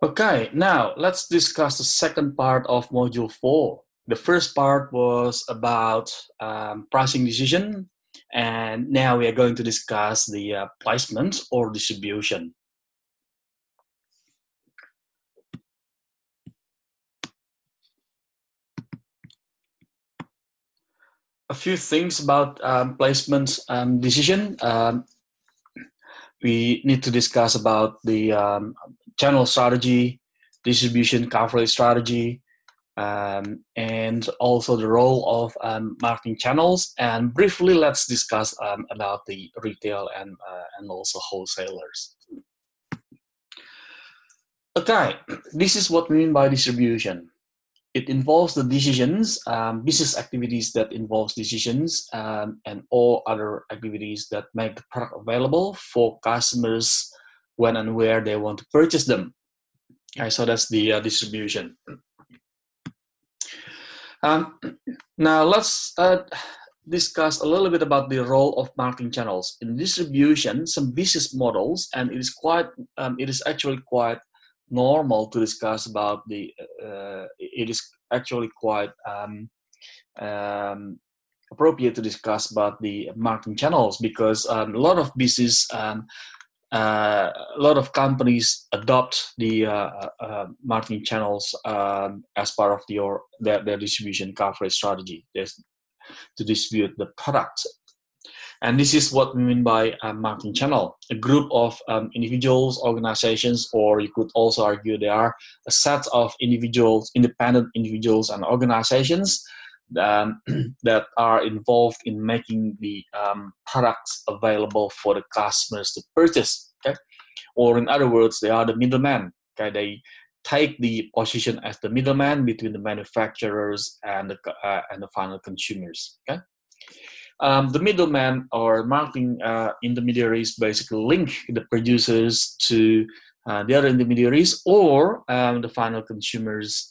Okay, now let's discuss the second part of Module 4. The first part was about pricing decision, and now we are going to discuss the placement or distribution. A few things about placement decision. We need to discuss about the channel strategy, distribution coverage strategy, and also the role of marketing channels. And briefly, let's discuss about the retail and also wholesalers. Okay, this is what we mean by distribution. It involves the decisions, business activities that involves decisions, and all other activities that make the product available for customers when and where they want to purchase them. Okay, so that's the distribution. Now let's discuss a little bit about the role of marketing channels in distribution. Some business models, and it is actually quite normal to discuss about the. It is actually quite appropriate to discuss about the marketing channels because a lot of business. A lot of companies adopt the marketing channels as part of their distribution coverage strategy to distribute the product. And this is what we mean by a marketing channel. A group of individuals, organizations, or you could also argue they are a set of individuals, independent individuals and organizations that are involved in making the products available for the customers to purchase. Okay? Or in other words, they are the middleman. Okay? They take the position as the middleman between the manufacturers and the final consumers. Okay? The middleman or marketing intermediaries basically link the producers to the other intermediaries or the final consumers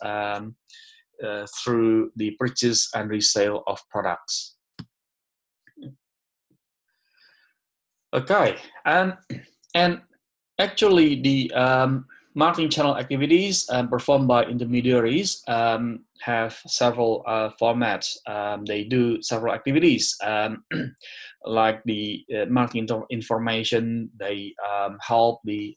through the purchase and resale of products. Okay, and actually the marketing channel activities performed by intermediaries have several formats. They do several activities like the marketing information. They help the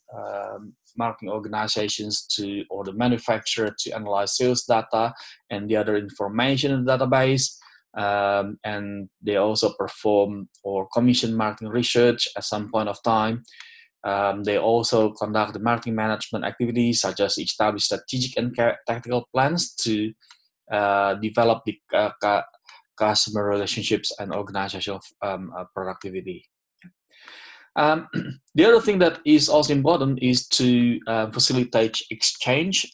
marketing organizations or the manufacturer to analyze sales data and the other information in the database. And they also perform or commission marketing research at some point of time. They also conduct the marketing management activities such as establish strategic and tactical plans to develop the customer relationships and organizational productivity. The other thing that is also important is to facilitate exchange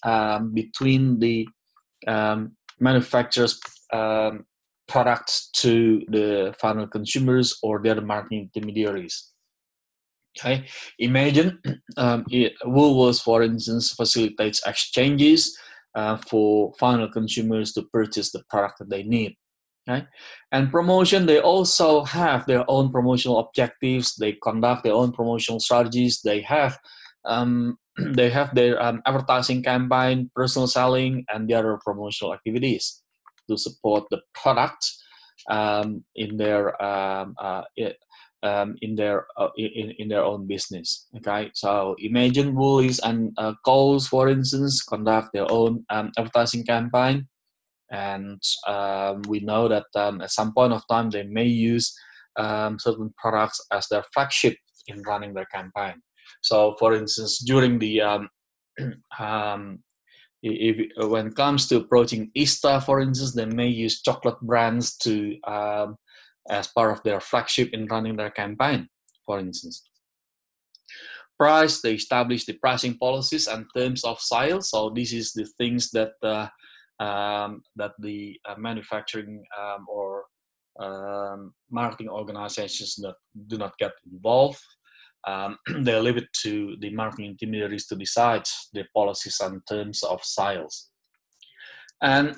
between the manufacturers' products to the final consumers or the other marketing intermediaries. Okay, imagine Woolworths, for instance, facilitates exchanges for final consumers to purchase the product that they need. Okay, and promotion, they also have their own promotional objectives. They conduct their own promotional strategies. They have their advertising campaign, personal selling, and the other promotional activities to support the product in their own business. Okay, so imagine Woolies and Coles, for instance, conduct their own advertising campaign, and we know that at some point of time they may use certain products as their flagship in running their campaign. So, for instance, during the when it comes to approaching Easter, for instance, they may use chocolate brands to as part of their flagship in running their campaign, for instance. Price, they establish the pricing policies and terms of sales. So this is the things that that the manufacturing or marketing organizations that do not get involved. They leave it to the marketing intermediaries to decide the policies and terms of sales. And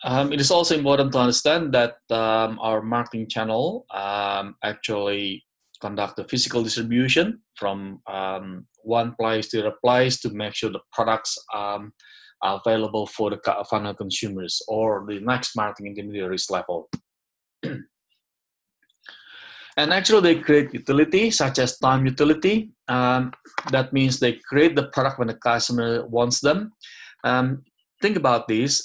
it is also important to understand that our marketing channel actually conduct the physical distribution from one place to the other place to make sure the products are available for the final consumers or the next marketing intermediaries level. And actually, they create utility such as time utility. That means they create the product when the customer wants them. Think about this.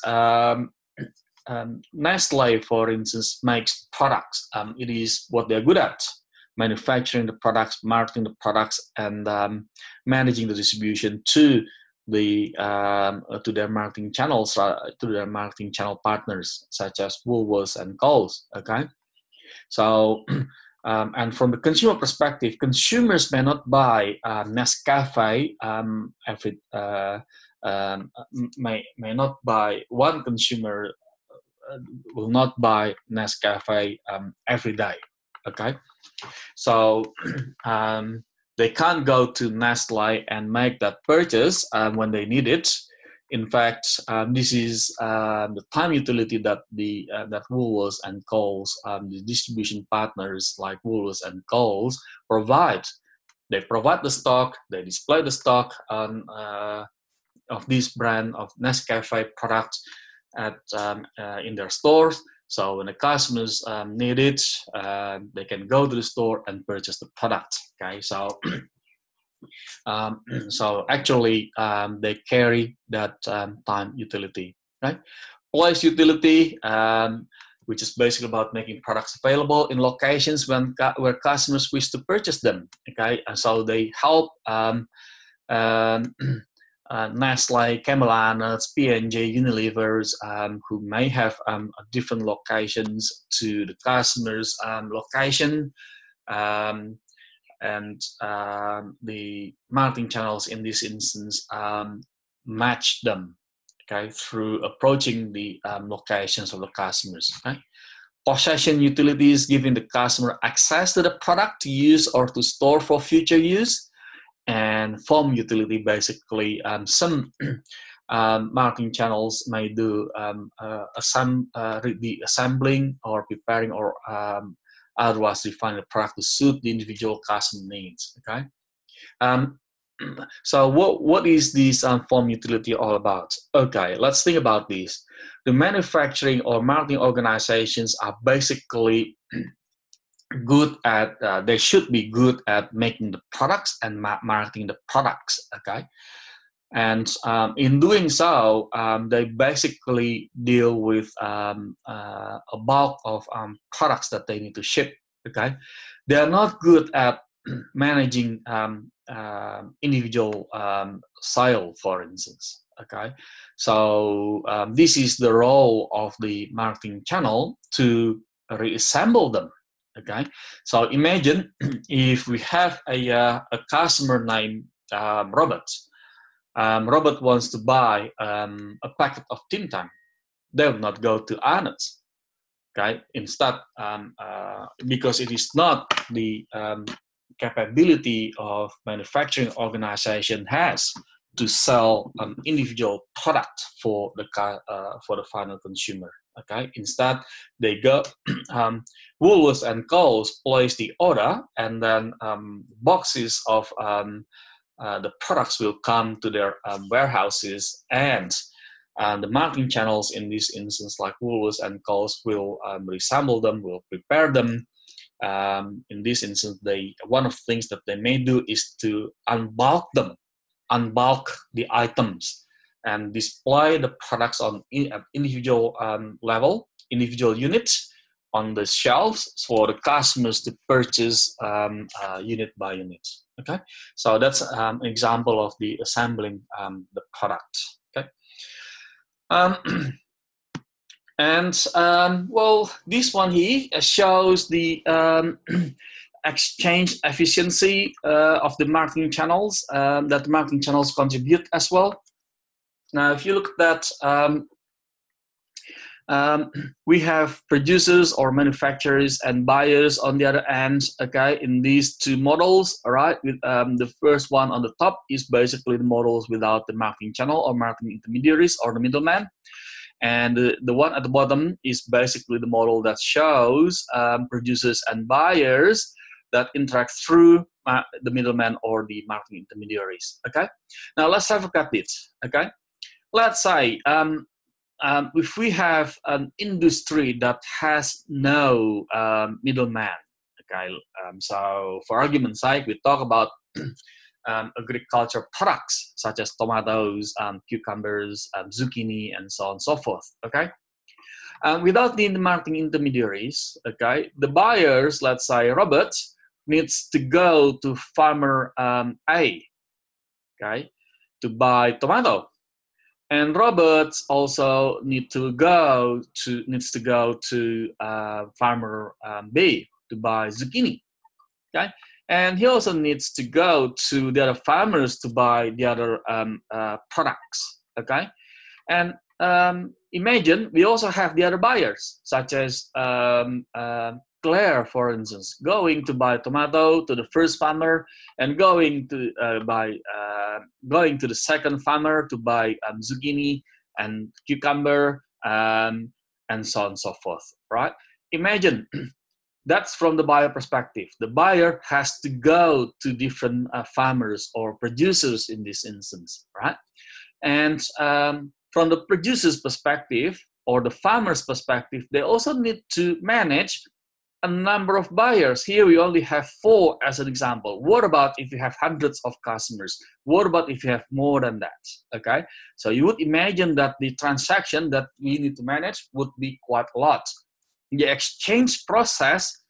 Nestle, for instance, makes products. It is what they're good at: manufacturing the products, marketing the products, and managing the distribution to their marketing channels, to their marketing channel partners, such as Woolworths and Coles. Okay, so. And from the consumer perspective, consumers may not buy Nescafe may not buy. One consumer will not buy Nescafe every day. Okay, so they can't go to Nestle and make that purchase when they need it. In fact, this is the time utility that that Woolworths and Coles, the distribution partners like Woolworths and Coles, provide. They provide the stock. They display the stock of this brand of Nescafe product in their stores. So when the customers need it, they can go to the store and purchase the product. Okay, so. So actually, they carry that time utility, right? Place utility, which is basically about making products available in locations where customers wish to purchase them. Okay, and so they help Nestle, Camelot, P&G, Unilevers, who may have different locations to the customer's location. And the marketing channels in this instance match them, okay, through approaching the locations of the customers. Okay, possession utilities giving the customer access to the product to use or to store for future use, and form utility basically some marketing channels may do the assembling or preparing or otherwise refine the product to suit the individual customer needs. Okay, so what is this form utility all about? Okay, let's think about this. The manufacturing or marketing organizations are basically good at. They should be good at making the products and marketing the products. Okay. And in doing so, they basically deal with a bulk of products that they need to ship. Okay, they are not good at managing individual sale, for instance. Okay, so this is the role of the marketing channel to reassemble them. Okay, so imagine if we have a customer named Robert. Robert wants to buy a packet of Tim Tam. They will not go to Arnott's, okay? Instead, because it is not the capability of manufacturing organization has to sell an individual product for the final consumer. Okay, instead they go. Woolworths and Coles place the order, and then boxes of the products will come to their warehouses, and the marketing channels in this instance, like Woolworths and Coles, will reassemble them, will prepare them. In this instance, one of the things that they may do is to unbulk them, unbulk the items, and display the products on individual level, individual units on the shelves for the customers to purchase unit by unit. Okay, so that's an example of the assembling the product. Okay, well, this one here shows the exchange efficiency of the marketing channels that the marketing channels contribute as well. Now, if you look at that, we have producers or manufacturers and buyers on the other end, okay, in these two models, all right? With, the first one on the top is basically the models without the marketing channel or marketing intermediaries or the middleman. And the one at the bottom is basically the model that shows producers and buyers that interact through the middleman or the marketing intermediaries. Okay, now let's have a look at this. Okay, let's say if we have an industry that has no middleman. Okay, so for argument's sake, we talk about agriculture products such as tomatoes, cucumbers, zucchini, and so on and so forth. Okay, without the marketing intermediaries, okay, the buyers, let's say Robert, needs to go to farmer A, okay, to buy tomato, and Robert also needs to go to farmer B to buy zucchini. Okay, and he also needs to go to the other farmers to buy the other products. Okay, and imagine we also have the other buyers, such as Claire, for instance, going to buy tomato to the first farmer and going to the second farmer to buy zucchini and cucumber and so on and so forth. Right? Imagine. That's from the buyer perspective. The buyer has to go to different farmers or producers in this instance, right? And from the producer's perspective or the farmer's perspective, they also need to manage a number of buyers. Here we only have 4 as an example. What about if you have hundreds of customers? What about if you have more than that? Okay, so you would imagine that the transaction that we need to manage would be quite a lot. The exchange process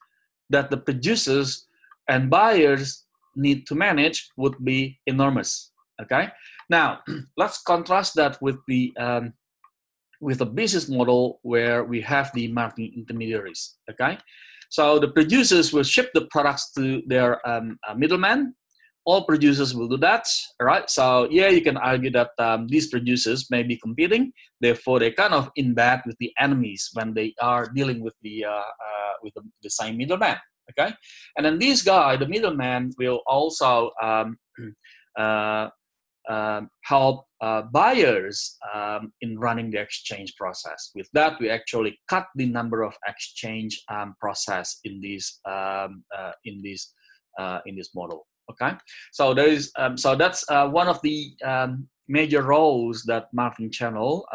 that the producers and buyers need to manage would be enormous. Okay, now let's contrast that with a business model where we have the marketing intermediaries. Okay, so the producers will ship the products to their middleman. All producers will do that, right? So yeah, you can argue that these producers may be competing, therefore they're kind of in bed with the enemies when they are dealing with the same middleman. Okay, and then this guy, the middleman, will also help buyers in running the exchange process. With that, we actually cut the number of exchange process in this model. Okay, so there is so that's one of the major roles that marketing channel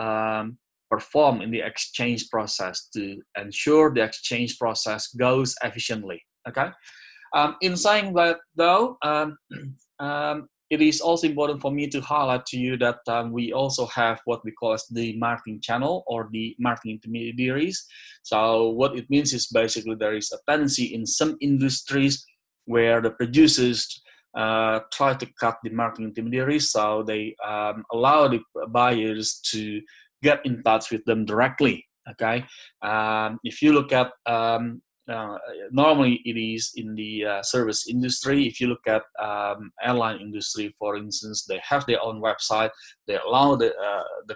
perform in the exchange process to ensure the exchange process goes efficiently. Okay, in saying that though, it is also important for me to highlight to you that we also have what we call as the marketing channel or the marketing intermediaries. So what it means is basically there is a tendency in some industries where the producers try to cut the marketing intermediaries, so they allow the buyers to get in touch with them directly. Okay, if you look at normally it is in the service industry. If you look at airline industry, for instance, they have their own website. They allow the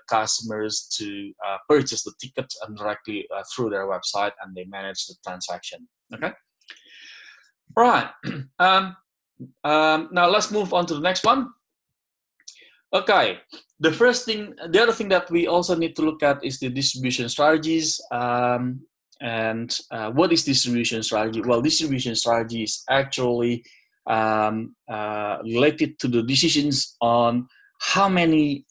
customers to purchase the ticket directly through their website, and they manage the transaction. Okay, right. Now let's move on to the next one. Okay, the other thing that we also need to look at is the distribution strategies. And what is distribution strategy? Well, distribution strategy is actually related to the decisions on how many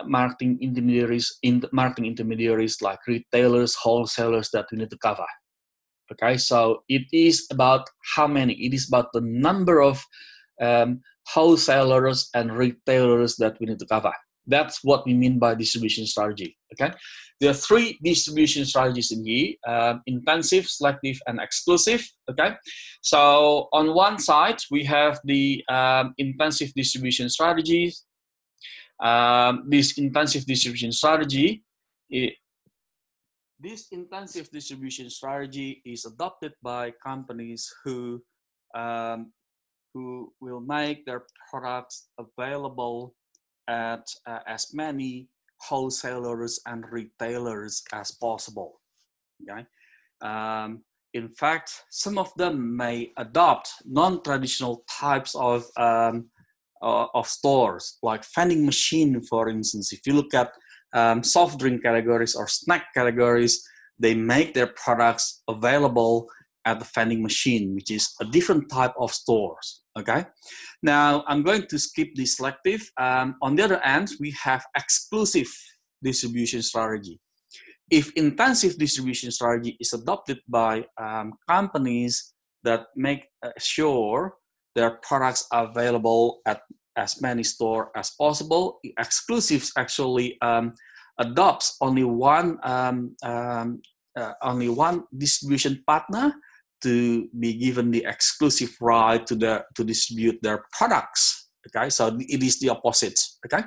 marketing intermediaries like retailers, wholesalers that we need to cover. Okay, so it is about how many. It is about the number of wholesalers and retailers that we need to cover. That's what we mean by distribution strategy. Okay, there are 3 distribution strategies in here: intensive, selective, and exclusive. Okay, so on one side we have the intensive distribution strategies. This intensive distribution strategy is adopted by companies who will make their products available at as many wholesalers and retailers as possible. Okay, in fact, some of them may adopt non-traditional types of stores, like vending machine, for instance. If you look at soft drink categories or snack categories, they make their products available at the vending machine, which is a different type of stores. Okay. Now I'm going to skip the selective. On the other hand, we have exclusive distribution strategy. If intensive distribution strategy is adopted by companies that make sure their products are available at as many stores as possible, exclusives actually adopts only one distribution partner to be given the exclusive right to distribute their products. Okay, so it is the opposite. Okay.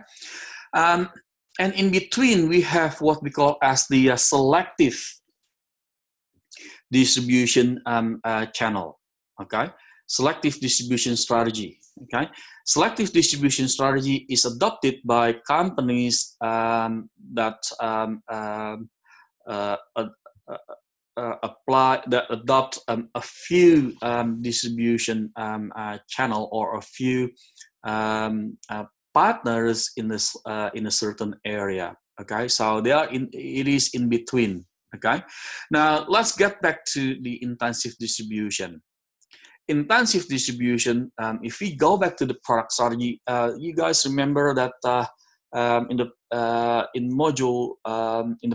And in between, we have what we call as the selective distribution channel. Okay, selective distribution strategy. Okay, selective distribution strategy is adopted by companies that adopt a few distribution channel or a few partners in this in a certain area. Okay, so it is in between. Okay, now let's get back to the intensive distribution. Intensive distribution, if we go back to the product strategy, you guys remember that in the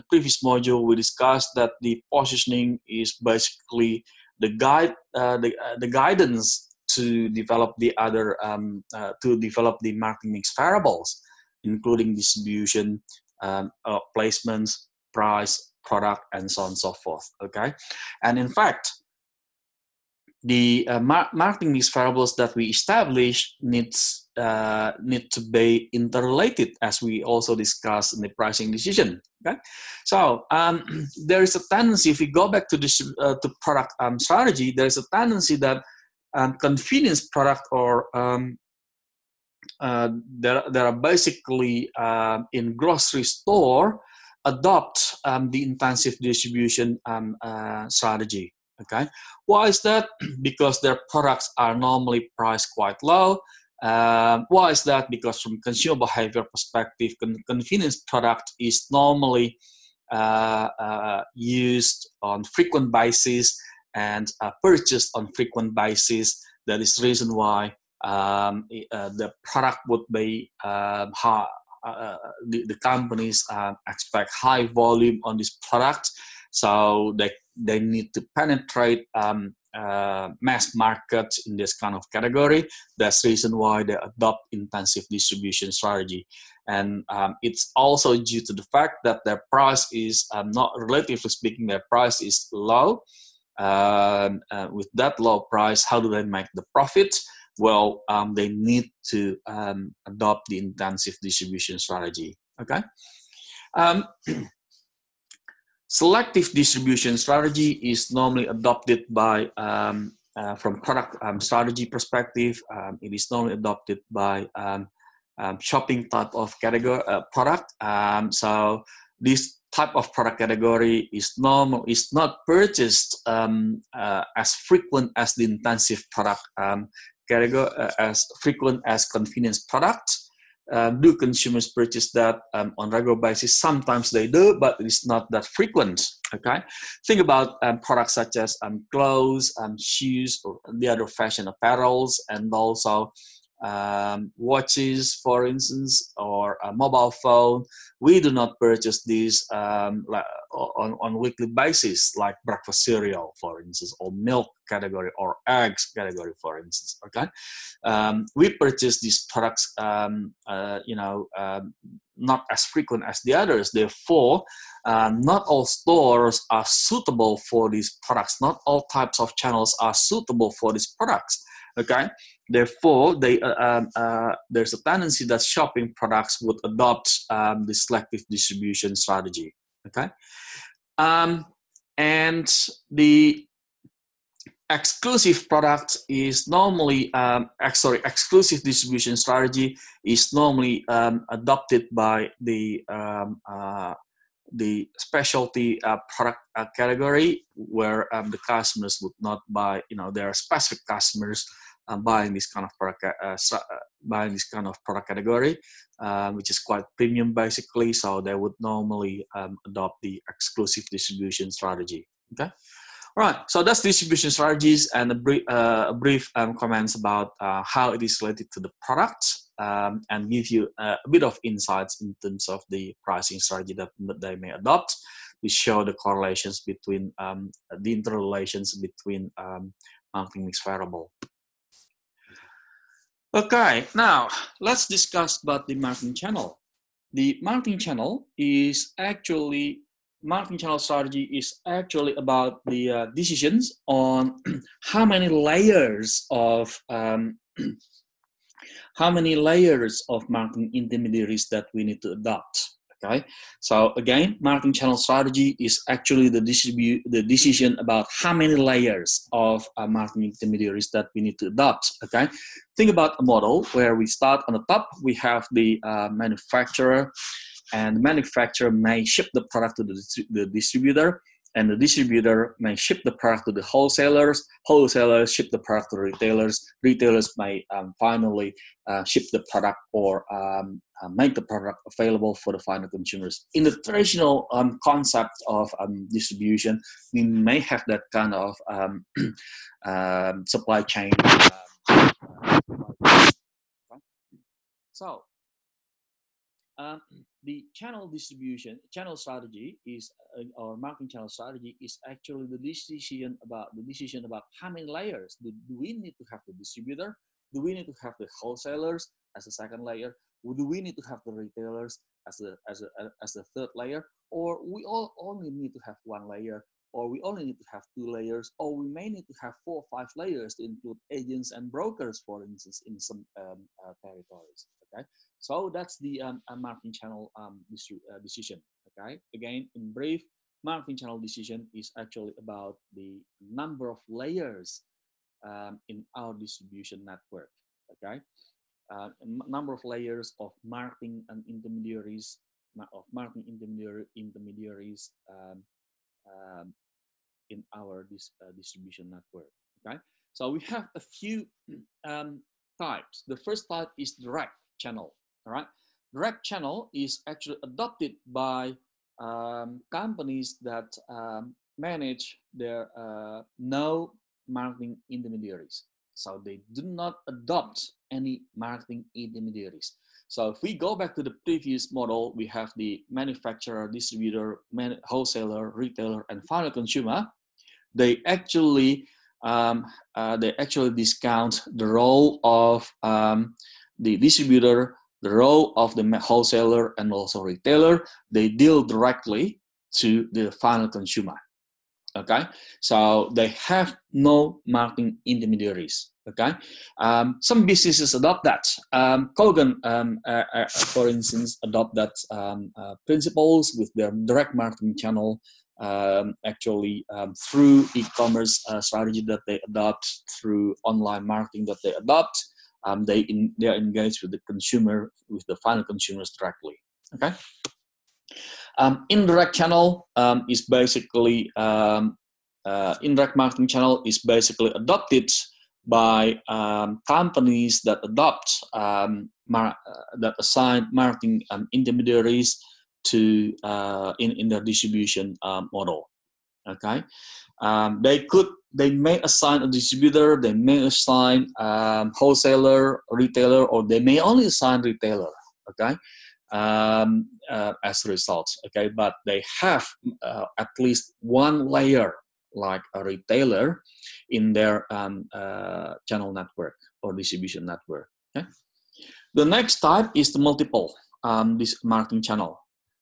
previous module we discussed that the positioning is basically the guidance to develop the other the marketing mix variables, including distribution, placements, price, product, and so on and so forth. Okay, and in fact, the marketing mix variables that we establish need to be interrelated, as we also discussed in the pricing decision. Okay, so there is a tendency, if we go back to this to product strategy, there is a tendency that convenience product or there are basically in grocery store adopt the intensive distribution strategy. Okay, why is that? Because their products are normally priced quite low. Why is that? Because from consumer behavior perspective, convenience product is normally used on frequent basis and purchased on frequent basis. That is the reason why the product would be high. The companies expect high volume on this product, so they need to penetrate mass market in this kind of category. That's the reason why they adopt intensive distribution strategy. And it's also due to the fact that their price is not, relatively speaking, their price is low. With that low price, how do they make the profit? Well, they need to adopt the intensive distribution strategy. Okay. Selective distribution strategy is normally adopted by, from product strategy perspective, it is normally adopted by shopping type of category product. So this type of product category is not purchased as frequent as the intensive product category, as frequent as convenience product. Do consumers purchase that on regular basis? Sometimes they do, but it's not that frequent. Okay, think about products such as clothes, shoes, or the other fashion apparels, and also watches, for instance, or a mobile phone. We do not purchase these on weekly basis, like breakfast cereal, for instance, or milk category, or eggs category, for instance. Okay, we purchase these products, not as frequent as the others. Therefore, not all stores are suitable for these products. Not all types of channels are suitable for these products. Okay, therefore, there's a tendency that shopping products would adopt the selective distribution strategy. Okay, and the exclusive product is normally, exclusive distribution strategy is normally adopted by the specialty product category, where the customers would not buy. There are specific customers buying this kind of product, category, which is quite premium, basically. So they would normally adopt the exclusive distribution strategy. Okay. Right, so that's distribution strategies and a brief comments about how it is related to the product, and give you a bit of insights in terms of the pricing strategy that they may adopt to show the correlations between the interrelations between marketing mix variable. Okay, now let's discuss about the marketing channel. The marketing channel strategy is actually about the decisions on how many layers of marketing intermediaries that we need to adopt. Okay, so again, marketing channel strategy is actually the decision about how many layers of marketing intermediaries that we need to adopt. Okay, think about a model where we start on the top. We have the manufacturer, and the manufacturer may ship the product to the distributor, and the distributor may ship the product to the wholesalers. Wholesalers ship the product to retailers. Retailers may finally ship the product or make the product available for the final consumers. In the traditional concept of distribution, we may have that kind of supply chain. So the channel strategy is, or marketing channel strategy is actually the decision about how many layers do we need to have the distributor, do we need to have the wholesalers as a second layer, do we need to have the retailers as the third layer, or we only need to have one layer, or we only need to have two layers, or we may need to have 4 or 5 layers to include agents and brokers, for instance, in some territories. Okay, so that's the marketing channel decision. Okay, again, in brief, marketing channel decision is actually about the number of layers in our distribution network. Okay, number of layers of marketing and intermediaries in our distribution network. Okay, so we have a few types. The first type is direct channel. All right, direct channel is actually adopted by companies that manage their no marketing intermediaries. So they do not adopt any marketing intermediaries. So if we go back to the previous model, we have the manufacturer, distributor, wholesaler, retailer, and final consumer. They actually discount the role of the distributor, the role of the wholesaler, and also retailer. They deal directly to the final consumer. Okay, so they have no marketing intermediaries. Okay, some businesses adopt that. Kogan, for instance, adopt that principles with their direct marketing channel. Actually, through e-commerce strategy that they adopt, through online marketing that they adopt, they are engaged with the consumer, with the final consumers directly. Okay. Indirect channel is basically indirect marketing channel is basically adopted by companies that adopt that assign marketing intermediaries to in their distribution model. Okay, they may assign a distributor, they may assign wholesaler, retailer, or they may only assign retailer. Okay. As a result, okay, but they have at least one layer, like a retailer, in their channel network or distribution network. Okay, the next type is the multiple this marketing channel.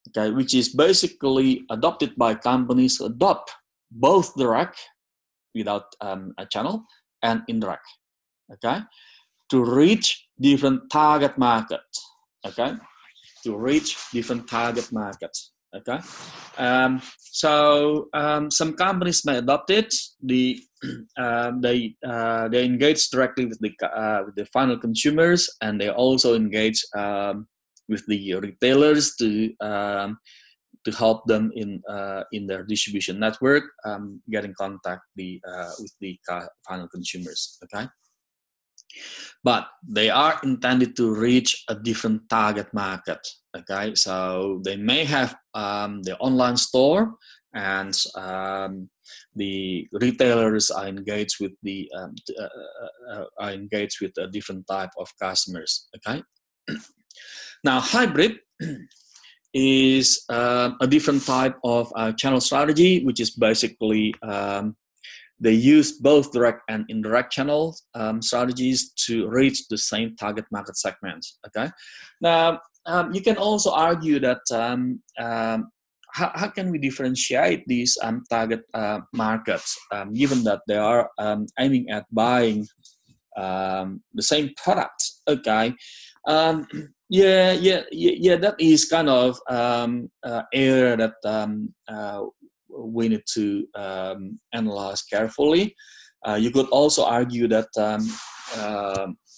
Okay, which is basically adopted by companies who adopt both direct without a channel and indirect. Okay, to reach different target market. Okay. To reach different target markets. Okay, some companies may adopt it. They engage directly with the final consumers, and they also engage with the retailers to help them in their distribution network, get in contact with the final consumers. Okay. But they are intended to reach a different target market. Okay, so they may have their online store, and the retailers are engaged with a different type of customers. Okay. Now, hybrid is a different type of channel strategy, which is basically they use both direct and indirect channel strategies to reach the same target market segments. Okay. Now, you can also argue that how can we differentiate these target markets, given that they are aiming at buying the same products? Okay. That is kind of area that we need to analyze carefully. You could also argue that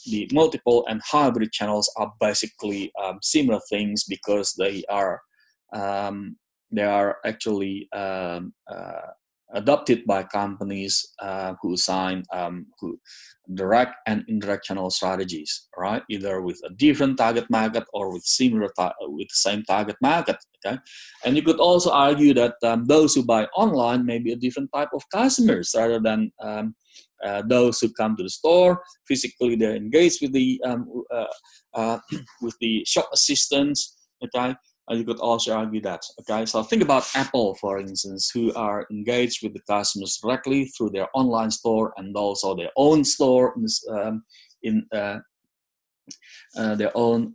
the multiple and hybrid channels are basically similar things, because they are actually adopted by companies who sign direct and indirect channel strategies, right? Either with a different target market or with with the same target market. Okay, and you could also argue that those who buy online may be a different type of customers rather than those who come to the store physically. They're engaged with the shop assistants. Okay. You could also argue that. Okay, so think about Apple, for instance, who are engaged with the customers directly through their online store and also their own store in their own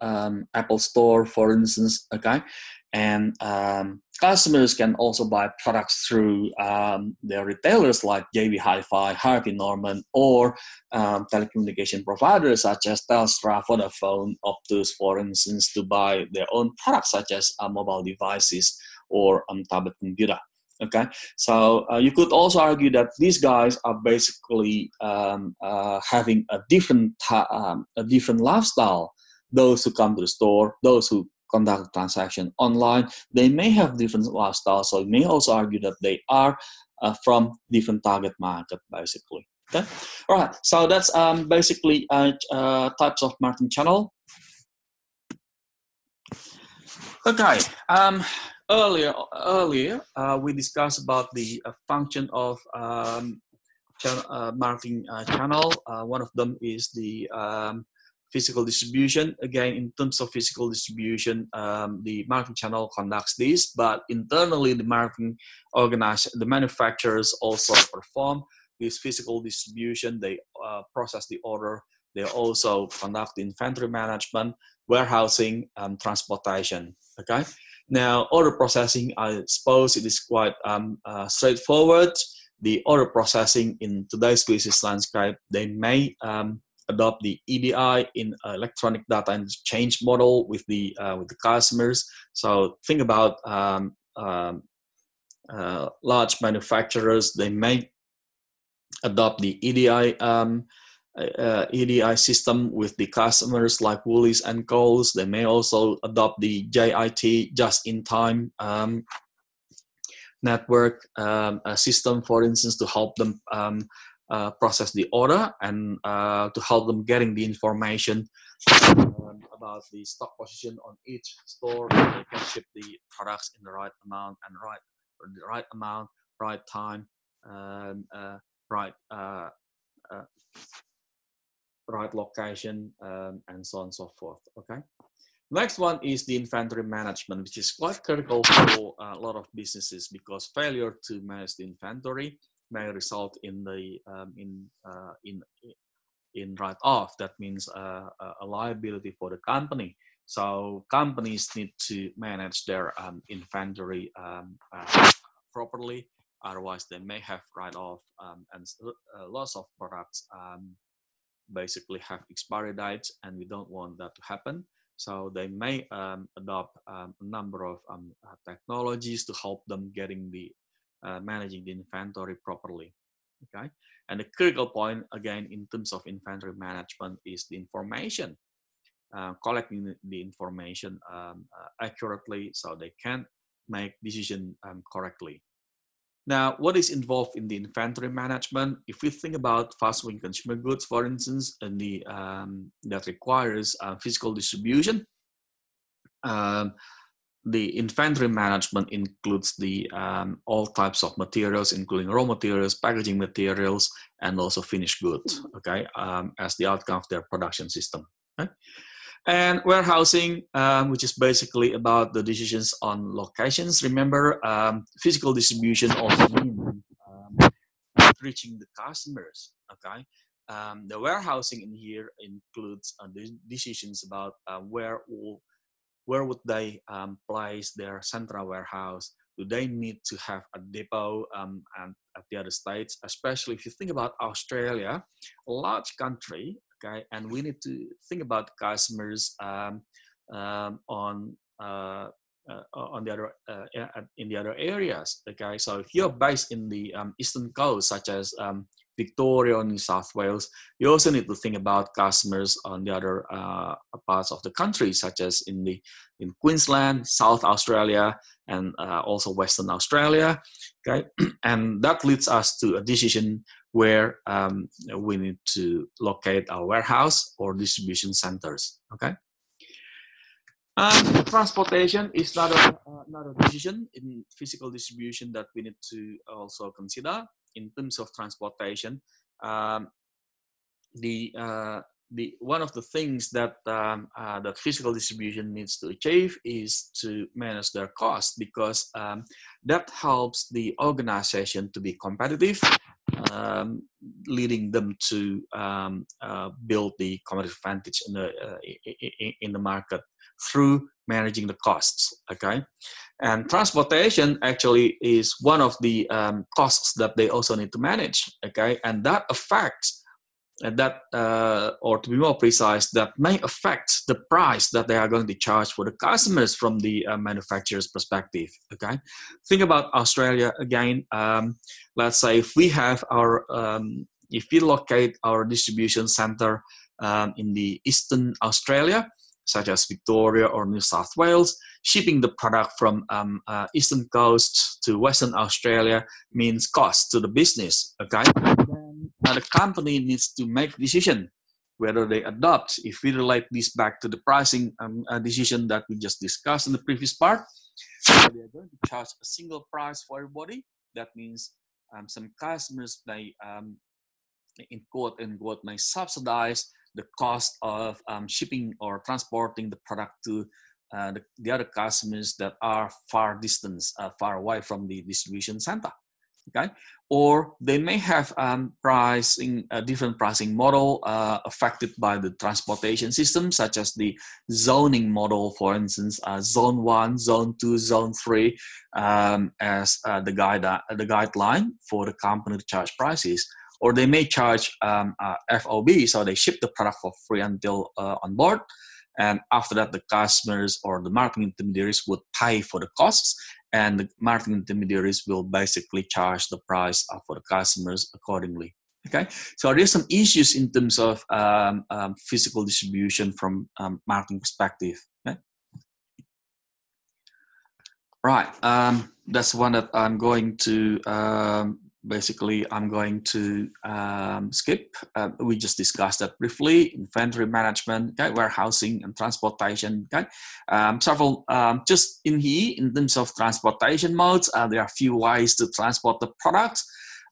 Apple store, for instance. Okay, and customers can also buy products through their retailers like JB Hi-Fi, Harvey Norman, or telecommunication providers such as Telstra, Vodafone, Optus, for instance, to buy their own products such as mobile devices or tablet computer. Okay, so you could also argue that these guys are basically having a different lifestyle. Those who come to the store, those who conduct transaction online, they may have different lifestyles. So you may also argue that they are from different target market, basically. Okay, all right. So that's basically types of marketing channel. Okay. Earlier, we discussed about the function of marketing channel. One of them is the physical distribution. Again, in terms of physical distribution, the marketing channel conducts this, but internally the the manufacturers also perform this physical distribution. They process the order. They also conduct the inventory management, warehousing, transportation. Okay. Now, order processing, I suppose it is quite straightforward. The order processing in today's business landscape, they may adopt the EDI in electronic data exchange model with the customers. So think about large manufacturers. They may adopt the EDI system with the customers like Woolies and Coles. They may also adopt the JIT, just-in-time network system, for instance, to help them process the order and to help them getting the information about the stock position on each store. They can ship the products in the right amount and right time, right location, and so on and so forth. Okay. Next one is the inventory management, which is quite critical for a lot of businesses, because failure to manage the inventory may result in the in write-off. That means a liability for the company. So companies need to manage their inventory properly. Otherwise, they may have write-off and loss of products basically have expiry dates, and we don't want that to happen. So they may adopt a number of technologies to help them getting the managing the inventory properly. Okay, and the critical point again in terms of inventory management is the information, collecting the information accurately so they can make decision correctly. Now, what is involved in the inventory management? If we think about fast-moving consumer goods, for instance, and that requires physical distribution, the inventory management includes the all types of materials, including raw materials, packaging materials, and also finished goods, okay, as the outcome of their production system. Okay? And warehousing, which is basically about the decisions on locations. Remember, physical distribution also means reaching the customers, okay? The warehousing in here includes the decisions about where would they place their central warehouse? Do they need to have a depot and at the other states? Especially if you think about Australia, a large country, okay, and we need to think about customers on the other in the other areas. Okay, so if you're based in the eastern coast, such as Victoria or New South Wales, you also need to think about customers on the other parts of the country, such as in Queensland, South Australia, and also Western Australia. Okay, and that leads us to a decision where we need to locate our warehouse or distribution centers. Okay. Transportation is another decision in physical distribution that we need to also consider. In terms of transportation, one of the things that that physical distribution needs to achieve is to manage their costs, because that helps the organization to be competitive, leading them to build the competitive advantage in the market through managing the costs. Okay, and transportation actually is one of the costs that they also need to manage. Okay, and that affects or to be more precise, that may affect the price that they are going to charge for the customers from the manufacturer's perspective. Okay, think about Australia again. Let's say if we have if we locate our distribution center in the Eastern Australia, such as Victoria or New South Wales, shipping the product from Eastern Coast to Western Australia means cost to the business. Okay, now the company needs to make a decision whether they adopt. If we relate this back to the pricing decision that we just discussed in the previous part, they are going to charge a single price for everybody. That means some customers may, in quote unquote, may subsidize the cost of shipping or transporting the product to the other customers that are far distance, far away from the distribution center. Okay, or they may have a different pricing model affected by the transportation system, such as the zoning model, for instance, zone 1, zone 2, zone 3, as the guideline for the company to charge prices. Or they may charge FOB, so they ship the product for free until on board. And after that, the customers or the marketing intermediaries would pay for the costs, and the marketing intermediaries will basically charge the price for the customers accordingly. Okay, so there's some issues in terms of physical distribution from marketing perspective. Okay? Right, that's one that I'm going to skip. We just discussed that briefly: inventory management, okay, warehousing, and transportation. Okay, several just in here in terms of transportation modes. There are a few ways to transport the products: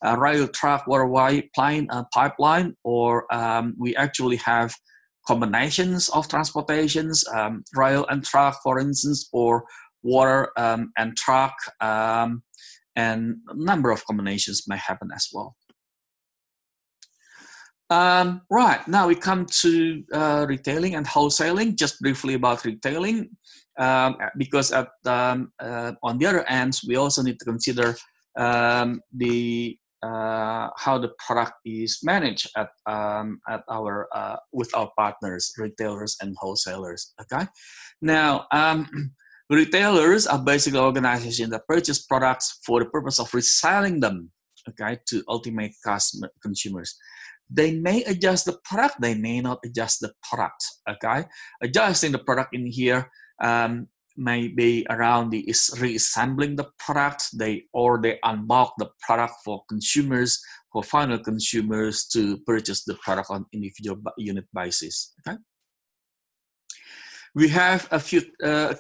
rail, truck, waterway, plane, pipeline, or we actually have combinations of transportations, rail and truck, for instance, or water and truck. And a number of combinations may happen as well. Right, now we come to retailing and wholesaling. Just briefly about retailing, because on the other end, we also need to consider how the product is managed at our with our partners, retailers and wholesalers. Okay, now. Retailers are basically organizations that purchase products for the purpose of reselling them, okay, to ultimate consumers. They may adjust the product, they may not adjust the product, okay? Adjusting the product in here may be around the reassembling the product, they unbulk the product for consumers, for final consumers to purchase the product on individual unit basis, okay? We have a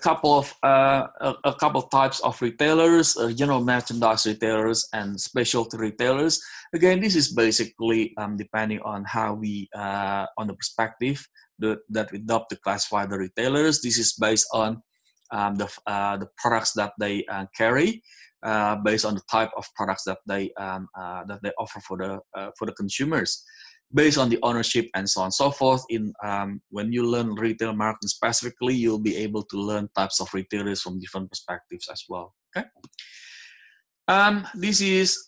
couple of types of retailers, general merchandise retailers and specialty retailers. Again, this is basically depending on how we, on the perspective that we adopt to classify the retailers. This is based on the products that they carry, based on the type of products that they offer for the consumers, based on the ownership and so on and so forth. When you learn retail marketing specifically, you'll be able to learn types of retailers from different perspectives as well. Okay. This is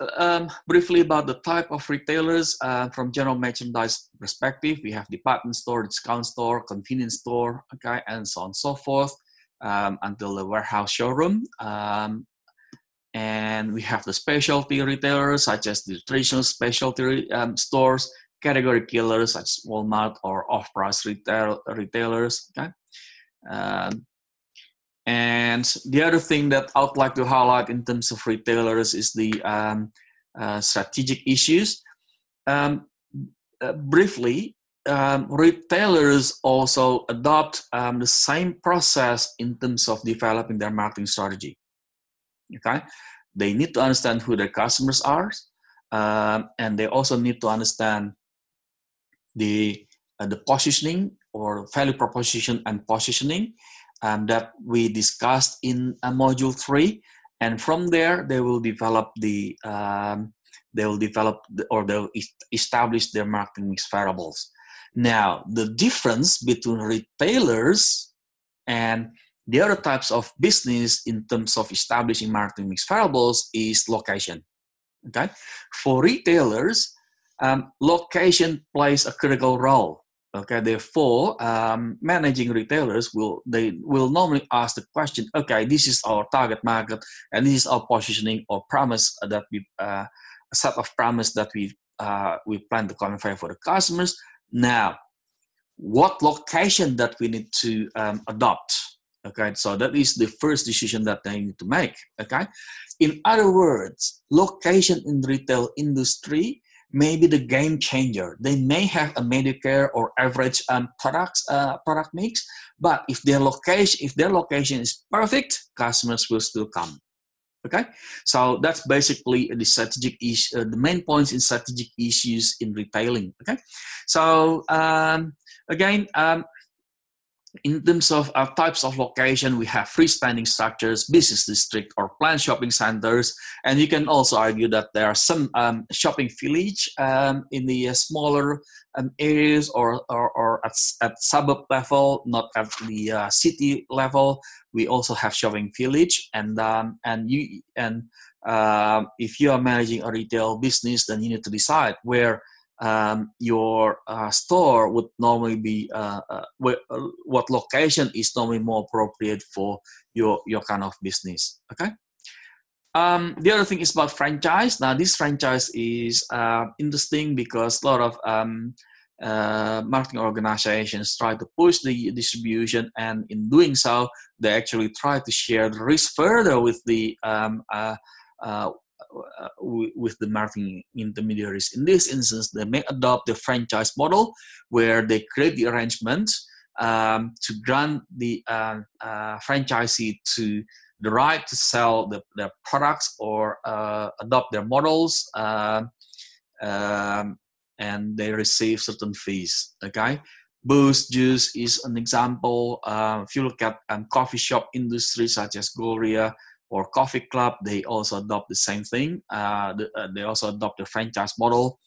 briefly about the type of retailers from general merchandise perspective. We have department store, discount store, convenience store, okay, and so on and so forth, until the warehouse showroom. And we have the specialty retailers, such as the traditional specialty stores, category killers such as Walmart or off-price retailers. Okay. And the other thing that I would like to highlight in terms of retailers is the strategic issues. Briefly, retailers also adopt the same process in terms of developing their marketing strategy. Okay, they need to understand who their customers are, and they also need to understand the positioning or value proposition and positioning that we discussed in module 3, and from there they will develop they'll establish their marketing mix variables. Now, the difference between retailers and the other types of business in terms of establishing marketing mix variables is location. Okay, for retailers, location plays a critical role. Okay, therefore, managing retailers will normally ask the question: okay, this is our target market, and this is our positioning or promise that a set of promise that we plan to convey for the customers. Now, what location that we need to adopt? Okay, so that is the first decision that they need to make. Okay, in other words, location in the retail industry may be the game changer. They may have a Medicare or average product mix, but if their location is perfect, customers will still come. Okay, so that's basically the strategic issue, the main points in strategic issues in retailing. Okay, so again. In terms of types of location, we have freestanding structures, business district, or planned shopping centers. And you can also argue that there are some shopping village in the smaller areas or at suburb level, not at the city level. We also have shopping village, and if you are managing a retail business, then you need to decide where your store would normally be, what location is normally more appropriate for your kind of business. Okay. The other thing is about franchise. Now, this franchise is interesting because a lot of marketing organizations try to push the distribution, and in doing so, they actually try to share the risk further with the marketing intermediaries. In this instance, they may adopt the franchise model, where they create the arrangement to grant the franchisee to the right to sell their products or adopt their models, and they receive certain fees. Okay, Boost Juice is an example. If you look at coffee shop industry such as Gloria or Coffee Club, they also adopt the same thing. They also adopt the franchise model.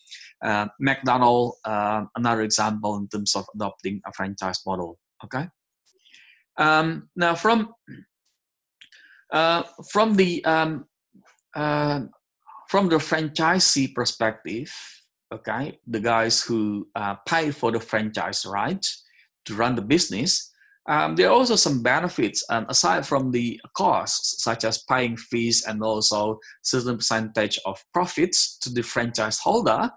McDonald's, another example in terms of adopting a franchise model. Okay. Now, from the franchisee perspective, okay, the guys who pay for the franchise rights to run the business. There are also some benefits aside from the costs, such as paying fees and also certain percentage of profits to the franchise holder.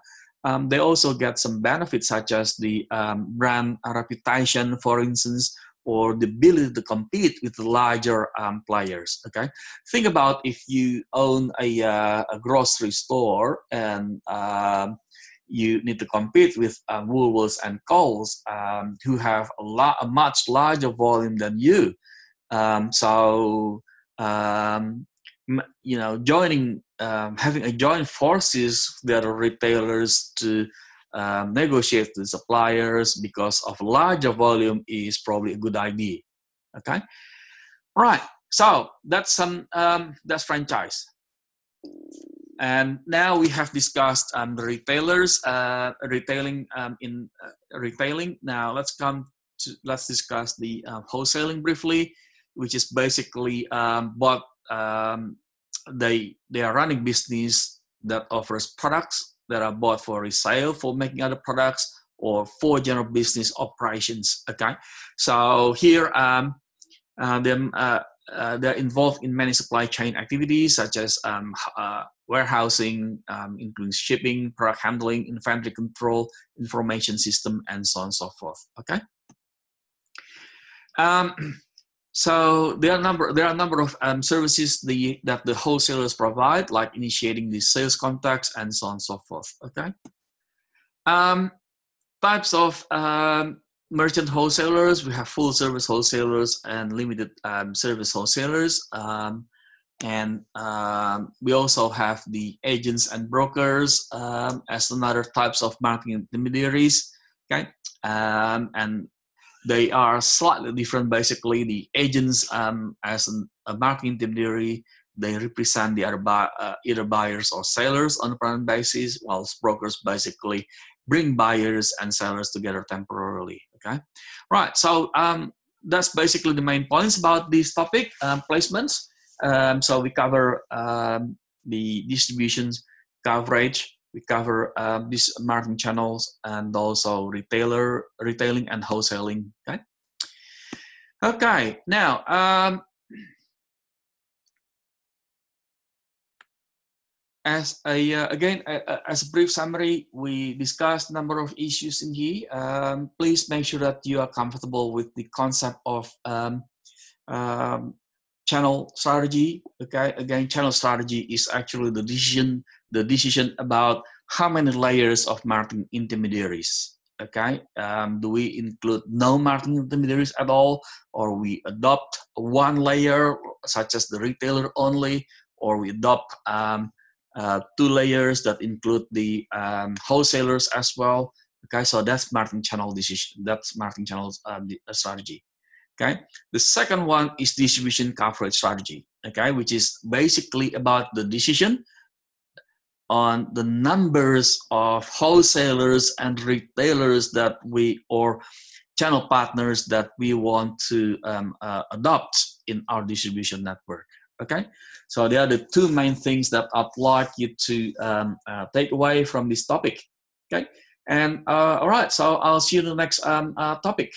They also get some benefits such as the brand reputation, for instance, or the ability to compete with the larger players. Okay, think about if you own a grocery store and you need to compete with Woolworths and Coles, who have a much larger volume than you. You know, having a joint forces with other retailers to negotiate with suppliers because of larger volume is probably a good idea. Okay, right. So that's that's franchise. And now we have discussed the retailers, retailing retailing. Now let's discuss the wholesaling briefly, which is basically what they are running business that offers products that are bought for resale, for making other products, or for general business operations. Okay, so here they're involved in many supply chain activities such as warehousing, including shipping, product handling, inventory control, information system, and so on and so forth. Okay. So there are a number of services that the wholesalers provide, like initiating the sales contacts and so on and so forth. Okay. Types of merchant wholesalers: we have full service wholesalers and limited service wholesalers, and we also have the agents and brokers as another types of marketing intermediaries. Okay, and they are slightly different. Basically, the agents as a marketing intermediary, they represent the either buyers or sellers on a permanent basis, whilst brokers basically bring buyers and sellers together temporarily. Okay, right. So that's basically the main points about this topic, placements. So we cover the distributions, coverage. We cover these marketing channels and also retailing and wholesaling. Okay. Okay. Now, as a brief summary, we discussed a number of issues in here. Please make sure that you are comfortable with the concept of channel strategy. Okay, again, channel strategy is actually the decision about how many layers of marketing intermediaries. Okay, do we include no marketing intermediaries at all, or we adopt one layer such as the retailer only, or we adopt 2 layers that include the wholesalers as well. Okay, so that's marketing channel decision. That's marketing channel strategy. Okay, the second one is distribution coverage strategy. Okay, which is basically about the decision on the numbers of wholesalers and retailers that or channel partners that we want to adopt in our distribution network. Okay, so they are the 2 main things that I'd like you to take away from this topic. Okay, and all right, so I'll see you in the next topic.